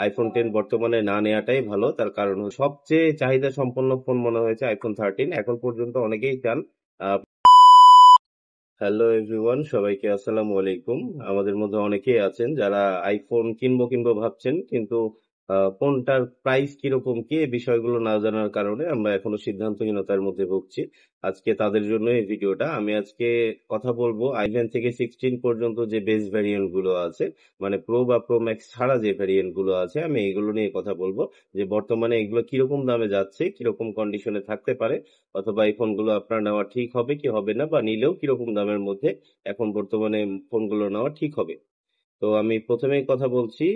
IPhone 10 বর্তমানে না নেওয়াটাই ভালো। তার কারণ সবচেয়ে চাহিদা সম্পন্ন ফোন মনে হয়েছে আইফোন 13। এখন পর্যন্ত অনেকেই চান। হ্যালো এভরিওয়ান, সবাইকে আসসালামু আলাইকুম। আমাদের মধ্যে অনেকেই আছেন যারা আইফোন কিনবো কিনবো ভাবছেন, কিন্তু ফোনটার প্রাইস কিরকম কি এই বিষয়গুলো না জানার কারণে আমরা এখনো সিদ্ধান্তহীনতার মধ্যে ভুগছি। আজকে তাদের জন্য এই ভিডিওটা। আমি আজকে কথা বলবো আইফোন থেকে 16 পর্যন্ত যে বেস ভ্যারিয়েন্ট গুলো আছে, মানে প্রো বা প্রো ম্যাক্স ছাড়া যে ভ্যারিয়েন্ট গুলো আছে, আমি এগুলো নিয়ে কথা বলবো যে বর্তমানে এগুলো কিরকম দামে যাচ্ছে, কিরকম কন্ডিশনে থাকতে পারে, অথবা এই ফোনগুলো আপনার নেওয়া ঠিক হবে কি হবে না, বা নিলেও কিরকম দামের মধ্যে এখন বর্তমানে ফোনগুলো নেওয়া ঠিক হবে। তো আমি প্রথমেই কথা বলছি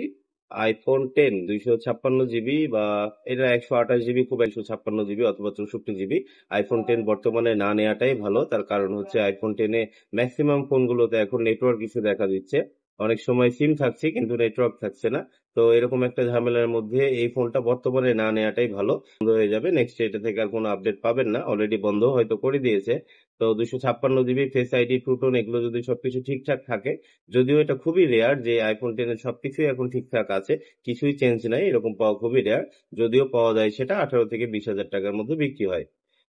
আইফোন 10 256 জিবি, বা এটা 128 জিবি, খুব 156 জিবি অথবা 64 জিবি। আইফোন 10 বর্তমানে না নেওয়াটাই ভালো। তার কারণ হচ্ছে আইফোন 10-এ ম্যাক্সিমাম ফোনগুলোতে এখন নেটওয়ার্ক ইস্যু দেখা দিচ্ছে। অনেক সময় সিম থাকছে কিন্তু নেটওয়ার্ক থাকছে না। তো এরকম একটা ঝামেলার মধ্যে এই ফোনটা বর্তমানে না নেওয়াটাই ভালো। বন্ধ হয়ে যাবে, নেক্সট এটা থেকে আর কোনো আপডেট পাবেন না, অলরেডি বন্ধ হয়তো করে দিয়েছে। তো 256 জিবি, ফেস আইডি, ট্রুটোন, এগুলো যদি সবকিছু ঠিকঠাক থাকে, যদিও এটা খুবই রেয়ার যে আইফোন 10 এর সবকিছুই এখন ঠিকঠাক আছে, কিছুই চেঞ্জ নাই, এরকম পাওয়া খুবই রেয়ার। যদিও পাওয়া যায় সেটা 18 থেকে 20 হাজার টাকার মধ্যে বিক্রি হয়।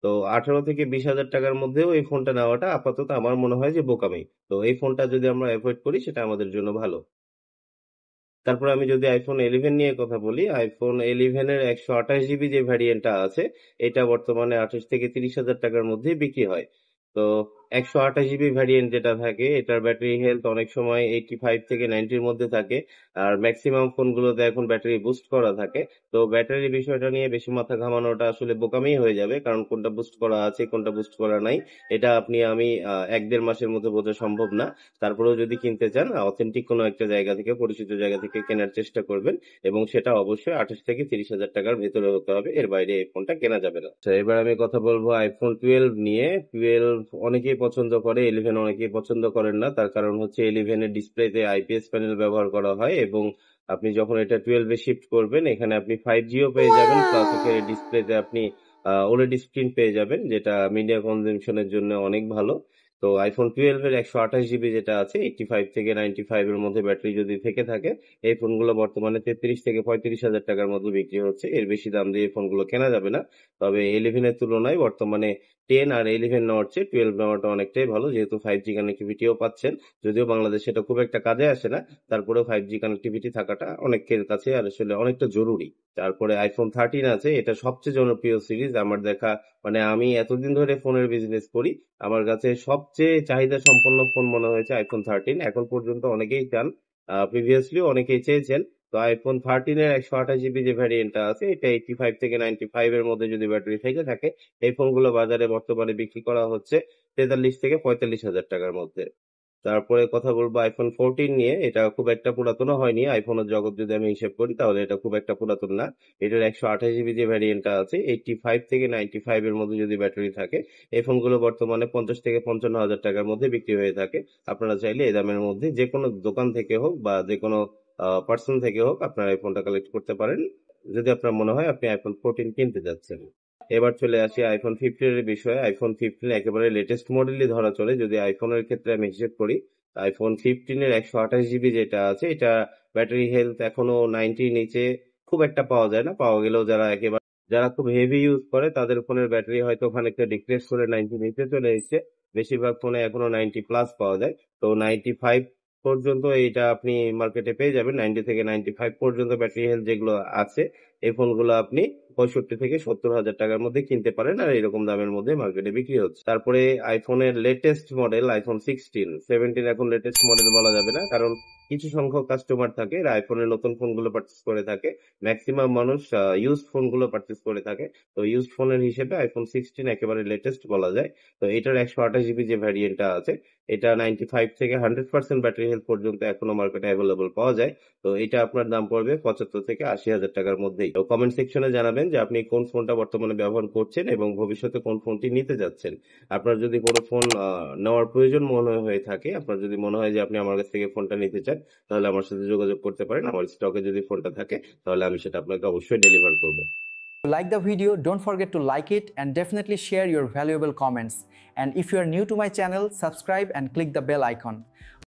তো 18 থেকে 20 হাজার টাকার মধ্যেও এই ফোনটা নেওয়াটা আপাতত আমার মনে হয় যে বোকামি। তো এই ফোনটা যদি আমরা অ্যাভয়েড করি সেটা আমাদের জন্য ভালো। তারপর আমি যদি আইফোন 11 নিয়ে কথা বলি, আইফোন 11 এর 128 জিবি যে ভ্যারিয়েন্টটা আছে, এটা বর্তমানে 28 থেকে 30 হাজার টাকার মধ্যে বিক্রি হয়। তো 128 জিবি ভ্যারিয়েন্ট যেটা থাকে, এটার ব্যাটারি হেলথ অনেক সময় 85 থেকে 90-র মধ্যে থাকে। আর ম্যাক্সিমাম ফোনগুলোতে এখন ব্যাটারি বুস্ট করা থাকে। তো ব্যাটারির বিষয়টা নিয়ে বেশি মাথা ঘামানোটা আসলে বোকামি হয়ে যাবে, কারণ কোনটা বুস্ট করা আছে কোনটা বুস্ট করা নাই এটা আপনি আমি 1-1.5 মাসের মধ্যে বোঝা সম্ভব না। তারপরেও যদি কিনতে চান, অথেন্টিক কোনো একটা জায়গা থেকে, পরিচিত জায়গা থেকে কেনার চেষ্টা করবেন, এবং সেটা অবশ্যই 28 থেকে 30 হাজার টাকার ভেতরে হতে হবে, এর বাইরে এই ফোনটা কেনা যাবে না। আচ্ছা, এবার আমি কথা বলবো আইফোন 12 নিয়ে। 12 অনেকেই পছন্দ করে, 11 অনেকেই পছন্দ করেন না। তার কারণ হচ্ছে 11 এর ডিসপ্লেতে আইপিএস প্যানেল ব্যবহার করা হয়, এবং আপনি যখন এটা 12 এ শিফট করবেন, এখানে আপনি 5Gও পেয়ে যাবেন, প্লাস এখানে ডিসপ্লেতে আপনি ওএলইডি স্ক্রিন পেয়ে যাবেন, যেটা মিডিয়া কনজাম্পশনের জন্য অনেক ভালো। তো আইফোন 12 এর 128 জিবি যেটা আছে, 85 থেকে 95 এর মধ্যে ব্যাটারি যদি থেকে থাকে, এই ফোনগুলো বর্তমানে 33 থেকে 35 হাজার টাকার মধ্যে বিক্রি হচ্ছে। এর বেশি দাম দিয়ে এই ফোনগুলো কেনা যাবে না। তবে 11 এর তুলনায় বর্তমানে 10 আর 11 নেওয়ার চেয়ে 12 নেওয়াটা অনেকটাই ভালো, যেহেতু 5G কানেক্টিভিটিও পাচ্ছেন। যদিও বাংলাদেশে এটা খুব একটা কাজে আসে না, তারপরেও 5G কানেক্টিভিটি থাকাটা অনেকের কাছে আর আসলে অনেকটা জরুরি। তারপরে আইফোন 13 আছে, এটা সবচেয়ে জনপ্রিয় সিরিজ আমার দেখা। মানে আমি এতদিন ধরে ফোনের বিজনেস করি, আমার কাছে সবচেয়ে চাহিদা সম্পন্ন ফোন মনে হয়েছে আইফোন 13। এখন পর্যন্ত অনেকেই চান, প্রিভিয়াসলি অনেকেই চেয়েছেন। তো আইফোন 13 এর 128 জিবি যে ভ্যারিয়েন্টটা আছে, এটা 85 থেকে 95 এর মধ্যে যদি ব্যাটারি থেকে থাকে, এই ফোনগুলো বাজারে বর্তমানে বিক্রি করা হচ্ছে 43 থেকে 45 হাজার টাকার মধ্যে। তারপরে কথা বলবো আইফোন 14 নিয়ে। এটা খুব একটা পুরাতনও হয়নি, আইফোনের জগৎ যদি আমি হিসেব করি তাহলে এটা খুব একটা পুরাতন না। এটার 128 জিবি যে ভ্যারিয়েন্টটা আছে, 85 থেকে 95 এর মধ্যে যদি ব্যাটারি থাকে, এই ফোনগুলো বর্তমানে 50 থেকে 55 হাজার টাকার মধ্যে বিক্রি হয়ে থাকে। আপনারা চাইলে এই দামের মধ্যে যে কোনো দোকান থেকে হোক বা যে কোনো পার্সন থেকে হোক আপনারা এই ফোনটা কালেক্ট করতে পারেন, যদি আপনার মনে হয় আপনি আইফোন 14 কিনতে যাচ্ছেন। এবার চলে আসি আইফোন 15 এর বিষয়ে। আইফোন 15 একেবারে লেটেস্ট মডেলই ধরা চলে, যদি আইফোনের ক্ষেত্রে আমি হিসেব করি। আইফোন 15 এর 128 জিবি যেটা আছে, এটা ব্যাটারি হেলথ এখনো 90 নিচে খুব একটা পাওয়া যায় না। পাওয়া গেলেও যারা খুব হেভি ইউজ করে তাদের ফোনের ব্যাটারি হয়তো খানিকটা ডিক্রিজ করে 90 নিচে চলে এসেছে। বেশিরভাগ ফোনে এখনো 90 প্লাস পাওয়া যায়। তো 95 পর্যন্ত এইটা আপনি মার্কেটে পেয়ে যাবেন। 90 থেকে 95 পর্যন্ত ব্যাটারি হেলথ যেগুলো আছে, এই ফোনগুলো আপনি 65 থেকে 70 হাজার টাকার মধ্যে কিনতে পারেন, আর এরকম দামের মধ্যে মার্কেটে বিক্রি হচ্ছে। তারপরে আইফোনের লেটেস্ট মডেল আইফোন 16, 17 এখন লেটেস্ট মডেল বলা যাবে না, কারণ কিছু সংখ্যক কাস্টমার থাকে এরা আইফোনের নতুন ফোনগুলো পারচেস করে থাকে। ম্যাক্সিমাম মানুষ ইউজড ফোনগুলো পারচেস করে থাকে। তো ইউজড ফোনের হিসেবে আইফোন 16 একেবারে লেটেস্ট বলা যায়। তো এটার 128 জিবি যে ভ্যারিয়েন্টটা আছে, এটা 95 থেকে 100% ব্যাটারি হেলথ পর্যন্ত এখনো মার্কেটে অ্যাভেলেবল পাওয়া যায়। তো এটা আপনার দাম পড়বে 75 থেকে 80 হাজার টাকার মধ্যেই। তো কমেন্ট সেকশনে জানাবেন যে আপনি কোন ফোনটা বর্তমানে ব্যবহার করছেন এবং ভবিষ্যতে কোন ফোনটি নিতে যাচ্ছেন। আপনার যদি কোনো ফোন নেওয়ার প্রয়োজন মনে হয়ে থাকে, আপনার যদি মনে হয় যে আপনি আমার কাছ থেকে ফোনটা নিতে চান, তাহলে আমার সাথে যোগাযোগ করতে পারেন। আমার স্টকে যদি ফোনটা থাকে তাহলে আমি সেটা আপনাকে অবশ্যই ডেলিভার করবো। Like the video, don't forget to like it and definitely share your valuable comments. And if you are new to my channel, subscribe and click the bell icon.